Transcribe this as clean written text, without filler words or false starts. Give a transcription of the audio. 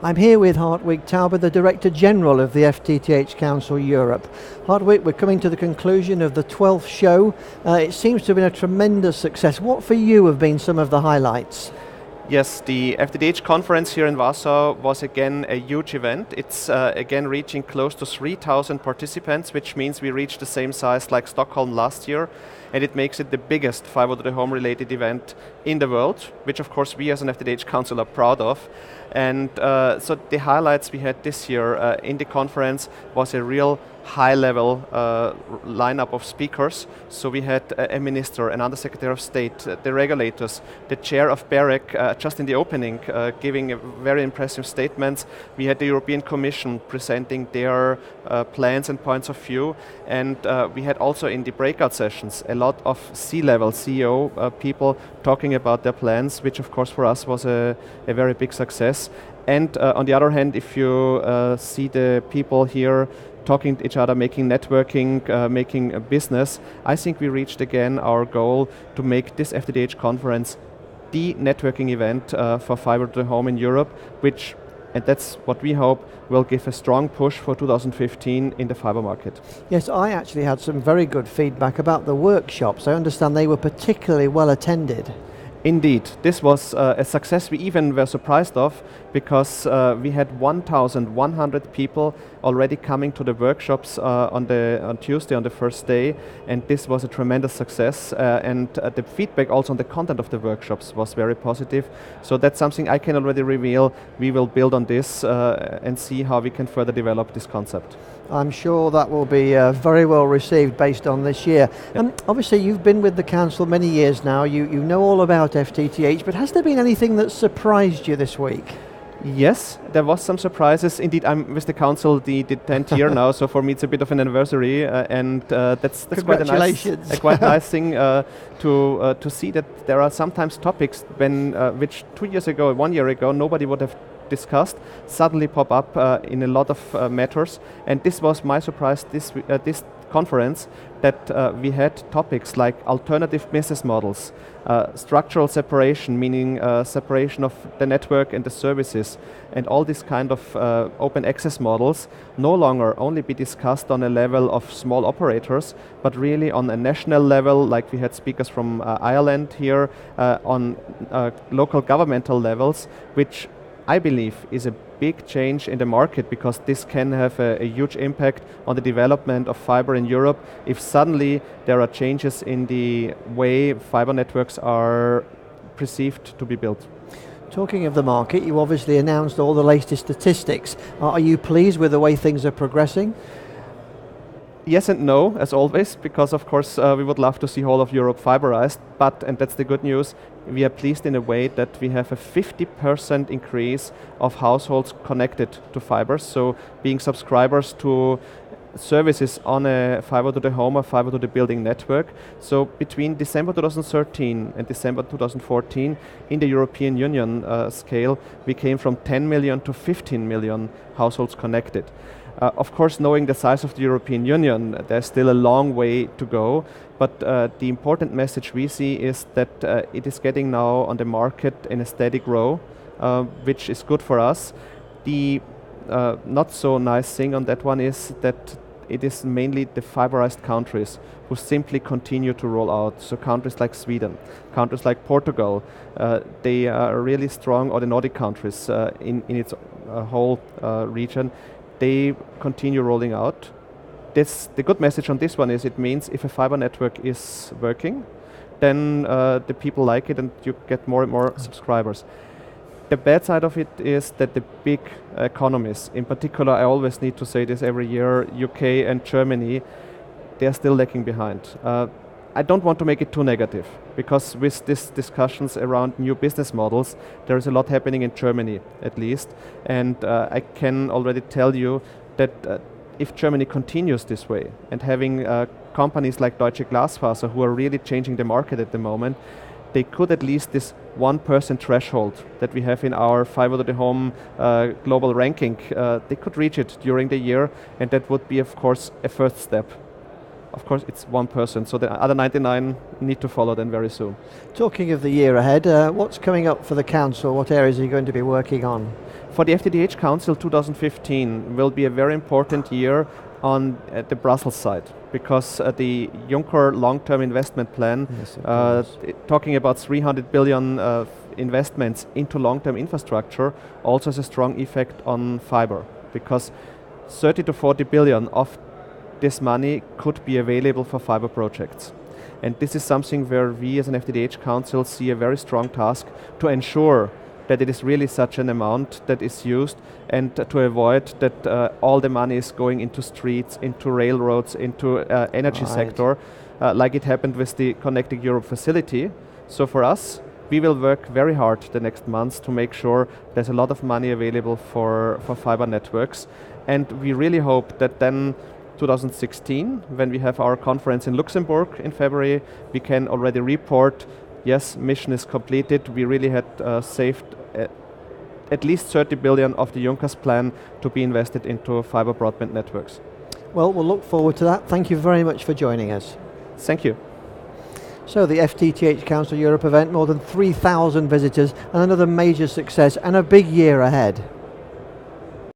I'm here with Hartwig Tauber, the Director General of the FTTH Council Europe. Hartwig, we're coming to the conclusion of the 12th show. It seems to have been a tremendous success. What for you have been some of the highlights? Yes, the FTTH conference here in Warsaw was again a huge event. It's again reaching close to 3,000 participants, which means we reached the same size like Stockholm last year, and it makes it the biggest fiber to the home related event in the world, which of course we as an FTTH Council are proud of. And so the highlights we had this year in the conference was a real high-level lineup of speakers. So we had a minister, an undersecretary of state, the regulators, the chair of BEREC just in the opening giving very impressive statements. We had the European Commission presenting their plans and points of view, and we had also in the breakout sessions a lot of C-level CEO people talking about their plans, which of course for us was a very big success. And on the other hand, if you see the people here talking to each other, making networking, making a business, I think we reached again our goal to make this FTTH conference the networking event for fiber to the home in Europe, which, and that's what we hope, will give a strong push for 2015 in the fiber market. Yes, I actually had some very good feedback about the workshops. I understand they were particularly well attended. Indeed, this was a success we even were surprised of, because we had 1,100 people already coming to the workshops on Tuesday, on the first day, and this was a tremendous success, and the feedback also on the content of the workshops was very positive. So that's something I can already reveal. We will build on this and see how we can further develop this concept. I'm sure that will be very well received based on this year. Obviously you've been with the Council many years now, you know all about FTTH, but has there been anything that surprised you this week? Yes, there was some surprises. Indeed, I'm with the Council the 10th year now, so for me it's a bit of an anniversary, and that's quite a nice thing to see that there are sometimes topics which 2 years ago, 1 year ago, nobody would have discussed, suddenly pop up in a lot of matters, and this was my surprise this conference, that we had topics like alternative business models, structural separation, meaning separation of the network and the services, and all these kind of open access models no longer only be discussed on a level of small operators, but really on a national level, like we had speakers from Ireland here, on local governmental levels, which I believe is a big change in the market, because this can have a huge impact on the development of fiber in Europe if suddenly there are changes in the way fiber networks are perceived to be built. Talking of the market, you obviously announced all the latest statistics. Are you pleased with the way things are progressing? Yes and no, as always, because of course we would love to see whole of Europe fiberized, but, and that's the good news, we are pleased in a way that we have a 50% increase of households connected to fiber, so being subscribers to services on a fiber to the home or fiber to the building network. So between December 2013 and December 2014, in the European Union scale, we came from 10 million to 15 million households connected. Of course, knowing the size of the European Union, there's still a long way to go, but the important message we see is that it is getting now on the market in a steady grow, which is good for us. The not so nice thing on that one is that it is mainly the fiberized countries who simply continue to roll out. So countries like Sweden, countries like Portugal, they are really strong, or the Nordic countries in its whole region. They continue rolling out. The good message on this one is it means if a fiber network is working, then the people like it and you get more and more subscribers. The bad side of it is that the big economies, in particular, I always need to say this every year, UK and Germany, they are still lagging behind. I don't want to make it too negative, because with these discussions around new business models, there is a lot happening in Germany, at least. And I can already tell you that if Germany continues this way, and having companies like Deutsche Glasfaser, who are really changing the market at the moment, they could at least this 1% threshold that we have in our fiber to the home global ranking, they could reach it during the year, and that would be, of course, a first step. Of course, it's 1%, so the other 99 need to follow then very soon. Talking of the year ahead, what's coming up for the Council? What areas are you going to be working on? For the FTTH Council, 2015 will be a very important year on the Brussels side, because the Juncker long-term investment plan, talking about 300 billion investments into long-term infrastructure, also has a strong effect on fiber, because 30 to 40 billion of this money could be available for fiber projects. And this is something where we as an FTTH Council see a very strong task to ensure that it is really such an amount that is used, and to avoid that all the money is going into streets, into railroads, into energy sector, like it happened with the Connecting Europe facility. So for us, we will work very hard the next months to make sure there's a lot of money available for fiber networks. And we really hope that then 2016, when we have our conference in Luxembourg in February, we can already report, yes, mission is completed. We really had saved at least 30 billion of the Juncker's plan to be invested into fiber broadband networks. Well, we'll look forward to that. Thank you very much for joining us. Thank you. So the FTTH Council Europe event, more than 3,000 visitors and another major success and a big year ahead.